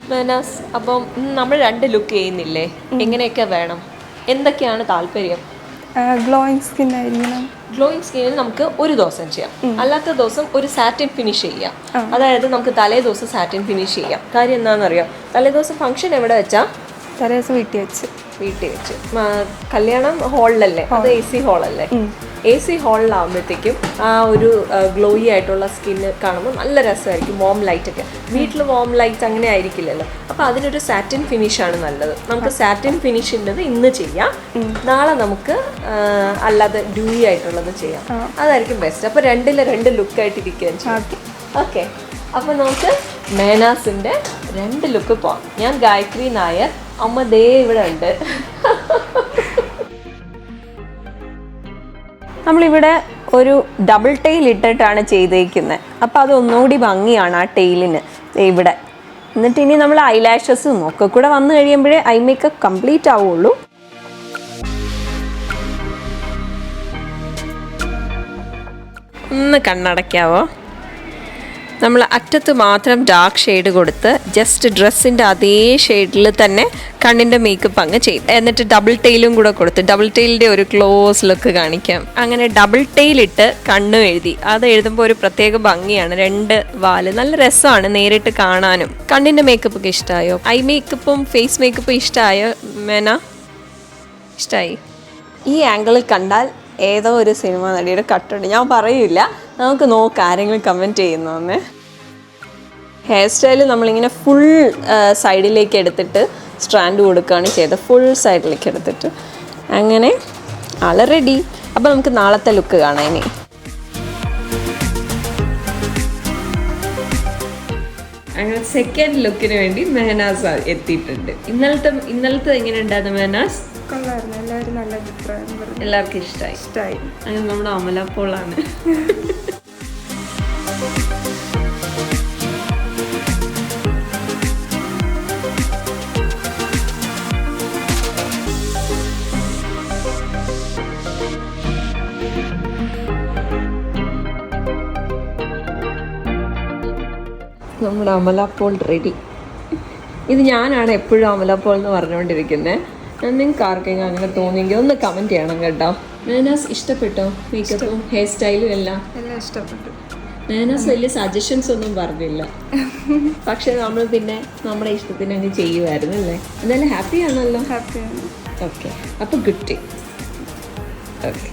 മെഹനാസ്, അപ്പം നമ്മൾ 2 ലുക്ക് ചെയ്യുന്നില്ലേ, എങ്ങനെയൊക്കെ വേണം, എന്തൊക്കെയാണ് താല്പര്യം? ഗ്ലോയിങ് സ്കിൻ ആയിരിക്കണം. ഗ്ലോയിങ് സ്കിന്നിൽ നമുക്ക് ഒരു ദിവസം ചെയ്യാം, അല്ലാത്ത ദിവസം ഒരു സാറ്റിൻ ഫിനിഷ് ചെയ്യാം. അതായത് നമുക്ക് തലേ ദിവസം സാറ്റിൻ ഫിനിഷ് ചെയ്യാം. കാര്യം എന്താണെന്നറിയാം, തലേ ദിവസം ഫംഗ്ഷൻ എവിടെ വെച്ചാൽ തലേ ദിവസം വീട്ടിൽ വെച്ച് കല്യാണം ഹാളിലല്ലേ, അത് AC ഹാളല്ലേ. AC ഹാളിലാവുമ്പോഴത്തേക്കും ആ ഒരു ഗ്ലോയി ആയിട്ടുള്ള സ്കിന്ന് കാണുമ്പോൾ നല്ല രസമായിരിക്കും. വാം ലൈറ്റ് ഒക്കെ വീട്ടിൽ വാം ലൈറ്റ് അങ്ങനെ ആയിരിക്കില്ലല്ലോ. അപ്പോൾ അതിനൊരു സാറ്റിൻ ഫിനിഷാണ് നല്ലത്. നമുക്ക് സാറ്റിൻ ഫിനിഷിൻ്റെത് ഇന്ന് ചെയ്യാം, നാളെ നമുക്ക് അല്ലാതെ ഡ്യൂയി ആയിട്ടുള്ളത് ചെയ്യാം. അതായിരിക്കും ബെസ്റ്റ്. അപ്പോൾ 2 ലുക്കായിട്ട് ഇരിക്കുകയും ചെയ്യാം. ഓക്കെ, അപ്പോൾ നമുക്ക് മെഹനാസിൻ്റെ 2 ലുക്ക് പോവാം. ഞാൻ ഗായത്രി നായർ, അമ്മ ദേ ഇവിടെ ഉണ്ട്. നമ്മളിവിടെ ഒരു ഡബിൾ ടെയിൽ ഇട്ടിട്ടാണ് ചെയ്തേക്കുന്നത്. അപ്പോൾ അത് ഒന്നുകൂടി ഭംഗിയാണ് ആ ടെയിലിന് ഇവിടെ. എന്നിട്ട് ഇനി നമ്മൾ ഐലാഷസും ഒക്കെ കൂടെ വന്നു കഴിയുമ്പോഴേ ഐ മേക്കപ്പ് കംപ്ലീറ്റ് ആവുള്ളൂ. ഒന്ന് കണ്ണടയ്ക്കാവോ? നമ്മൾ അറ്റത്ത് മാത്രം ഡാർക്ക് ഷെയ്ഡ് കൊടുത്ത് ജസ്റ്റ് ഡ്രസ്സിൻ്റെ അതേ ഷെയ്ഡിൽ തന്നെ കണ്ണിൻ്റെ മേക്കപ്പ് അങ്ങ് ചെയ്യും. എന്നിട്ട് ഡബിൾ ടെയിലും കൂടെ കൊടുത്ത് ഡബിൾ ടെയിലിൻ്റെ ഒരു ക്ലോസ് ലുക്ക് കാണിക്കാം. അങ്ങനെ ഡബിൾ ടെയിലിട്ട് കണ്ണും എഴുതി. അത് എഴുതുമ്പോൾ ഒരു പ്രത്യേക ഭംഗിയാണ്. 2 വാല് നല്ല രസമാണ് നേരിട്ട് കാണാനും. കണ്ണിൻ്റെ മേക്കപ്പ് ഒക്കെ ഇഷ്ടമായോ? ഐ മേക്കപ്പും ഫേസ് മേക്കപ്പും ഇഷ്ടമായോ മേന? ഇഷ്ടമായി? ഈ ആംഗിളിൽ കണ്ടാൽ ഏതോ ഒരു സിനിമ നടിയുടെ കട്ടുണ്ട്. ഞാൻ പറയില്ല, നമുക്ക് നോക്കാം ആരെങ്കിലും കമൻറ്റ് ചെയ്യുന്നതെന്ന്. ഹെയർ സ്റ്റൈൽ നമ്മളിങ്ങനെ ഫുൾ സൈഡിലേക്ക് എടുത്തിട്ട് സ്ട്രാൻഡ് കൊടുക്കുകയാണ് ചെയ്തത്. ഫുൾ സൈഡിലേക്ക് എടുത്തിട്ട് അങ്ങനെ ആൾ റെഡി. അപ്പോൾ നമുക്ക് നാളത്തെ ലുക്ക് കാണാം. ഇനി അങ്ങനെ സെക്കൻഡ് ലുക്കിന് വേണ്ടി മെഹനാസ് എത്തിയിട്ടുണ്ട്. ഇന്നലത്തെ എങ്ങനെ ഉണ്ടായിരുന്നു മെഹനാസ്? എല്ലാവർക്കും ഇഷ്ടമായി. അങ്ങനെ നമ്മുടെ അമലപ്പോളാണ്. നമ്മുടെ അമലപ്പോൾ റെഡി. ഇത് ഞാനാണ് എപ്പോഴും അമലപ്പോൾ എന്ന് പറഞ്ഞുകൊണ്ടിരിക്കുന്നത്. നിങ്ങൾക്ക് ആർക്കെങ്കിലും അങ്ങനെ തോന്നിയെങ്കിൽ ഒന്ന് കമൻറ്റ് ചെയ്യണം കേട്ടോ. മെഹനാസ് ഇഷ്ടപ്പെട്ടോ? മേക്കപ്പും ഹെയർ സ്റ്റൈലും എല്ലാം ഇഷ്ടപ്പെട്ടു. മെഹനാസ് വലിയ സജഷൻസ് ഒന്നും പറഞ്ഞില്ല, പക്ഷെ നമ്മൾ പിന്നെ നമ്മുടെ ഇഷ്ടത്തിന് അങ്ങ് ചെയ്യുമായിരുന്നു അല്ലേ. എന്തായാലും ഹാപ്പി ആണല്ലോ. ഹാപ്പിയാണ്. ഓക്കെ, അപ്പോൾ ഗുഡ് ഡേ. ഓക്കെ.